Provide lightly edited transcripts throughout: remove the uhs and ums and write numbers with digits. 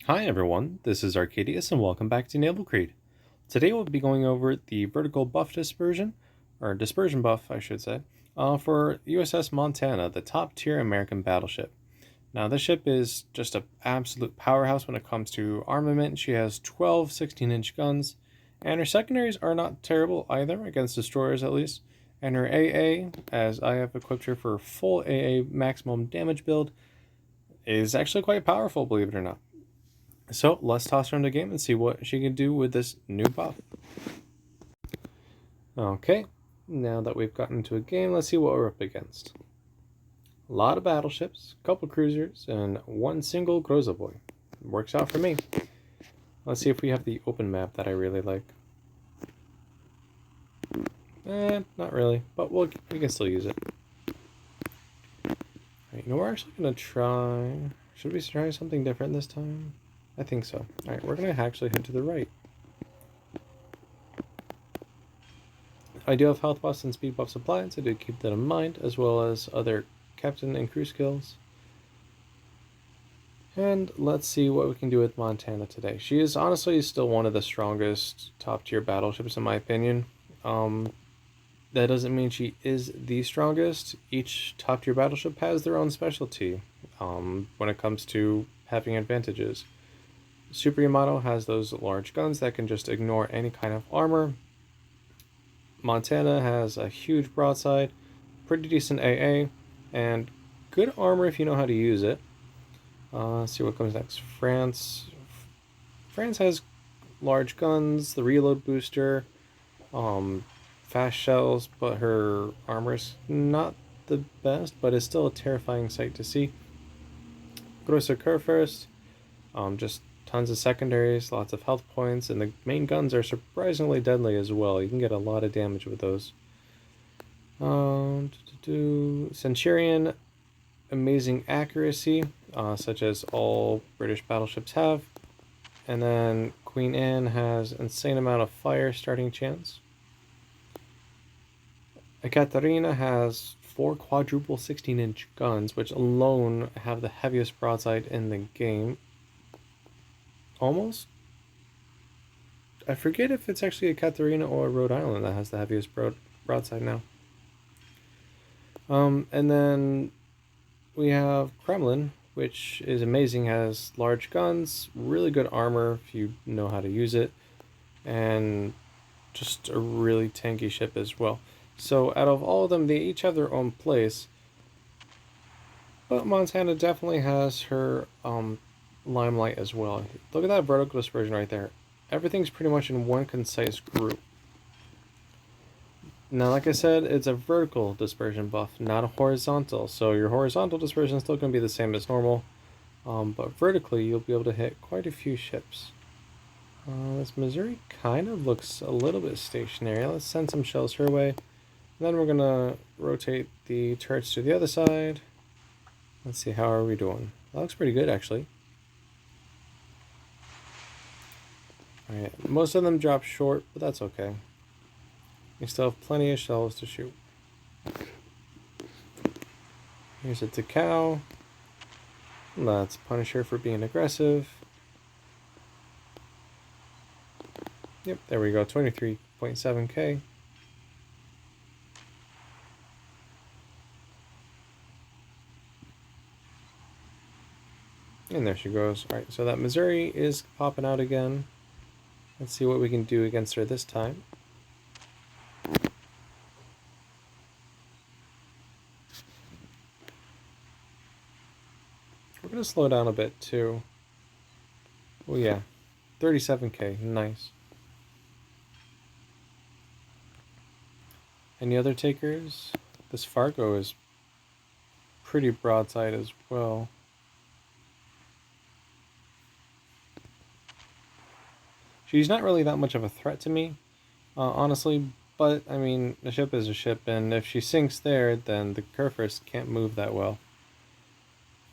Hi everyone, this is Arcadius and welcome back to Naval Creed. Today we'll be going over the vertical buff dispersion, or dispersion buff I should say, for USS Montana, the top tier American battleship. Now this ship is just an absolute powerhouse when it comes to armament. She has 12 16-inch guns, and her secondaries are not terrible either, against destroyers at least. And her AA, as I have equipped her for full AA maximum damage build, is actually quite powerful, believe it or not. So let's toss her in the game and see what she can do with this new buff. Okay, now that we've gotten into a game, let's see what we're up against. A lot of battleships, a couple cruisers, and one single Grozoboy. Works out for me. Let's see if we have the open map that I really like. Not really, but we can still use it. Alright, we're actually going to try... Should we try something different this time? I think so. Alright, we're going to actually head to the right. I do have health buffs and speed buffs applied, so do keep that in mind, as well as other captain and crew skills. And let's see what we can do with Montana today. She is honestly still one of the strongest top tier battleships in my opinion. That doesn't mean she is the strongest. Each top tier battleship has their own specialty when it comes to having advantages. Super Yamato has those large guns that can just ignore any kind of armor. Montana has a huge broadside, pretty decent AA, and good armor if you know how to use it. Let's see what comes next. France has large guns, the reload booster, fast shells, but her armor's not the best, but it's still a terrifying sight to see. Grosser Kurfürst, just tons of secondaries, lots of health points, and the main guns are surprisingly deadly as well. You can get a lot of damage with those. Centurion, amazing accuracy, such as all British battleships have. And then Queen Anne has insane amount of fire starting chance. Ekaterina has 4 quadruple 16-inch guns, which alone have the heaviest broadside in the game. Almost. I forget if it's actually Ekaterina or Rhode Island that has the heaviest broadside now. And then we have Kremlin, which is amazing, has large guns, really good armor if you know how to use it, and just a really tanky ship as well. So out of all of them, they each have their own place, but Montana definitely has her limelight as well. Look at that vertical dispersion right there. Everything's pretty much in one concise group. Now, like I said, it's a vertical dispersion buff, not a horizontal. So your horizontal dispersion is still going to be the same as normal, but vertically you'll be able to hit quite a few ships. This Missouri kind of looks a little bit stationary. Let's send some shells her way. And then we're going to rotate the turrets to the other side. Let's see, how are we doing? That looks pretty good, actually. Alright, most of them drop short, but that's okay. We still have plenty of shells to shoot. Here's a Takao. Let's punish her for being aggressive. Yep, there we go, 23.7k. And there she goes. Alright, so that Missouri is popping out again. Let's see what we can do against her this time. We're going to slow down a bit too. Oh yeah, 37k, nice. Any other takers? This Fargo is pretty broadside as well. She's not really that much of a threat to me, honestly, but, I mean, the ship is a ship, and if she sinks there, then the Kurfürst can't move that well.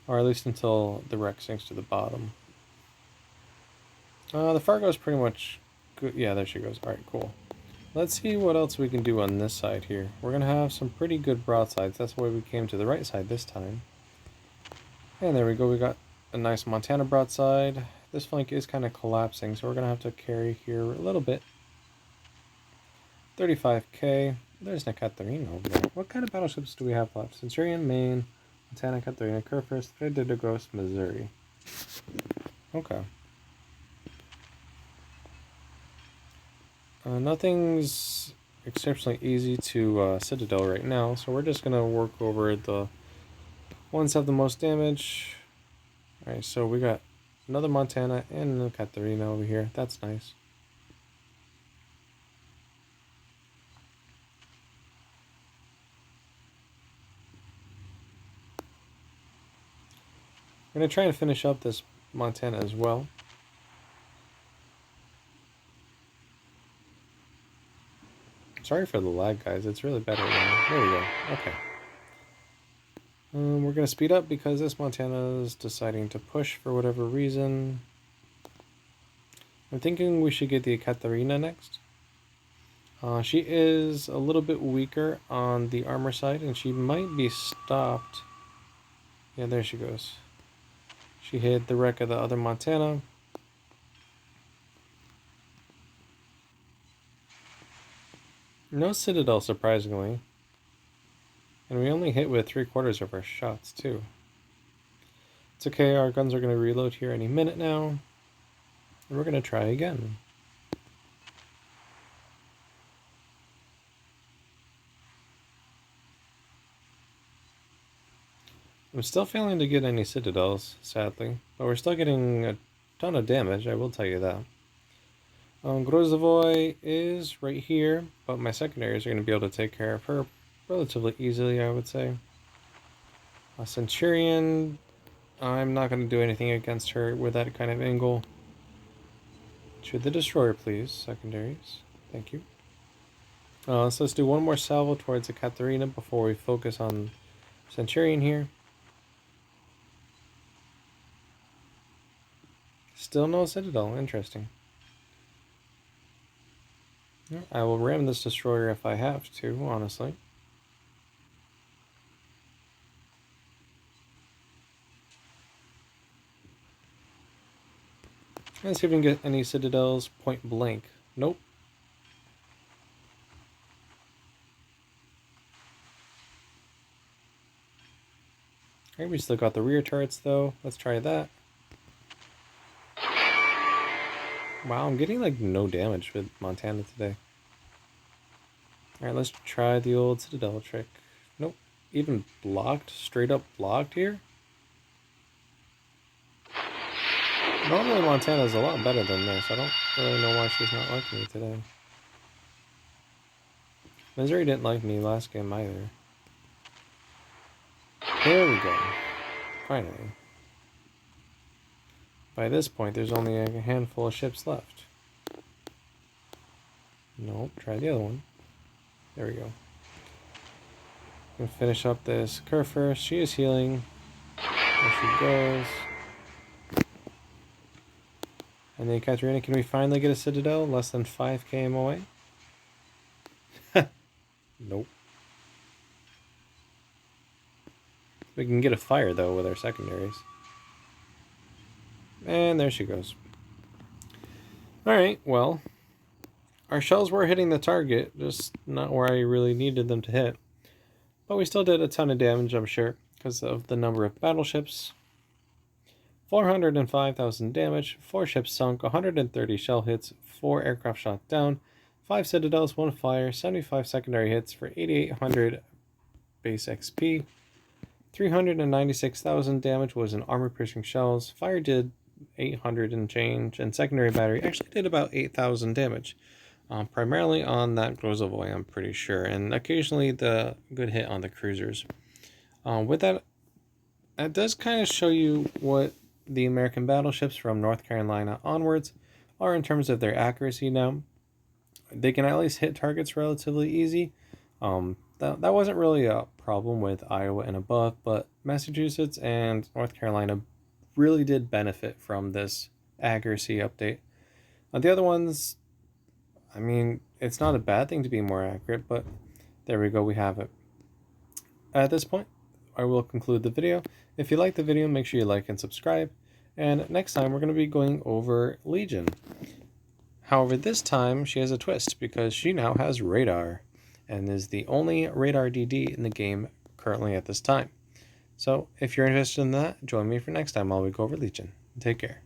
Or at least until the wreck sinks to the bottom. The Fargo is pretty much good. Yeah, there she goes. Alright, cool. Let's see what else we can do on this side here. We're going to have some pretty good broadsides. That's why we came to the right side this time. And there we go. We got a nice Montana broadside. this flank is kind of collapsing, so we're going to have to carry here a little bit. 35k. There's Nekaterina over there. What kind of battleships do we have left? Centurion, Maine, Montana, Katerina, Curfurst, Fred de Gross, Missouri. Okay. Nothing's exceptionally easy to Citadel right now, so we're just going to work over the ones that have the most damage. Alright, so we got another Montana and a Katerina over here. That's nice. We're going to try and finish up this Montana as well. Sorry for the lag, guys. It's really better now. There we go. Okay. We're going to speed up because this Montana is deciding to push for whatever reason. I'm thinking we should get the Katerina next. She is a little bit weaker on the armor side, and she might be stopped. Yeah, there she goes. She hit the wreck of the other Montana. No Citadel, surprisingly. And we only hit with 3/4 of our shots, too. It's okay, our guns are going to reload here any minute now. And we're going to try again. I'm still failing to get any Citadels, sadly. But we're still getting a ton of damage, I will tell you that. Grozovoy is right here, but my secondaries are going to be able to take care of her relatively easily, I would say. Centurion, I'm not going to do anything against her with that kind of angle. Shoot the destroyer, please, secondaries. Thank you. So let's do one more salvo towards the Katerina before we focus on Centurion here. Still no Citadel, interesting. I will ram this destroyer if I have to, honestly. Let's see if we can get any Citadels point blank. Nope. Alright, we still got the rear turrets though. Let's try that. Wow, I'm getting like no damage with Montana today. Alright, let's try the old Citadel trick. Nope. Even blocked? Straight up blocked here? Normally Montana's a lot better than this. I don't really know why she's not liking me today. Missouri didn't like me last game either. There we go. Finally. By this point, there's only a handful of ships left. Nope, try the other one. There we go. Gonna finish up this curve first. She is healing. There she goes. And then Katerina, can we finally get a Citadel less than 5 km away? Nope. We can get a fire though with our secondaries. And there she goes. Alright, well, our shells were hitting the target, just not where I really needed them to hit. But we still did a ton of damage, I'm sure, because of the number of battleships. 405,000 damage, 4 ships sunk, 130 shell hits, 4 aircraft shot down, 5 citadels, 1 fire, 75 secondary hits for 8,800 base XP. 396,000 damage was in armor-piercing shells. Fire did 800 and change, and secondary battery actually did about 8,000 damage. Primarily on that Grozovoy, I'm pretty sure, and occasionally the good hit on the cruisers. With that, it does kind of show you what the American battleships from North Carolina onwards are in terms of their accuracy now. They can at least hit targets relatively easy. That wasn't really a problem with Iowa and above, but Massachusetts and North Carolina really did benefit from this accuracy update. The other ones, I mean, it's not a bad thing to be more accurate, but there we go, we have it. At this point, I will conclude the video. If you like the video, make sure you like and subscribe. And next time we're going to be going over Legion. However, this time she has a twist because she now has radar and is the only radar DD in the game currently at this time. So if you're interested in that, join me for next time while we go over Legion. Take care.